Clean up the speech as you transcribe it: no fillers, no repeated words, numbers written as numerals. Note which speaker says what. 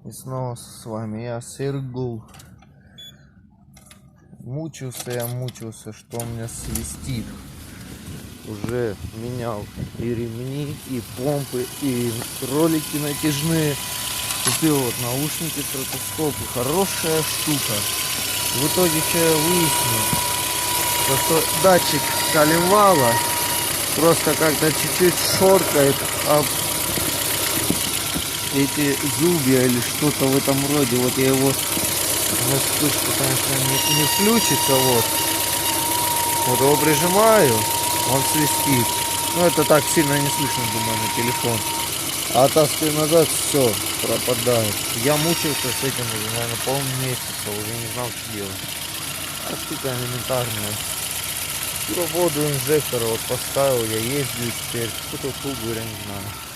Speaker 1: И снова с вами я, Сергул. Мучился, что у меня свистит. Уже менял и ремни, и помпы, и ролики натяжные. Купил вот наушники стратоскопы. Хорошая штука. В итоге что я выяснил? То, что датчик коленвала просто как-то чуть-чуть шоркает об эти зубья или что-то в этом роде. Вот я его на вспышку, конечно, не включится. Вот его прижимаю, он свистит. Но это так сильно не слышно, думаю, на телефон. А оттаскиваю назад, все, пропадает. Я мучился с этим уже, наверное, полмесяца, уже не знал, что делать. А штука элементарная. Воду инжектора вот поставил, я ездил теперь, какую-то услугу, я не знаю.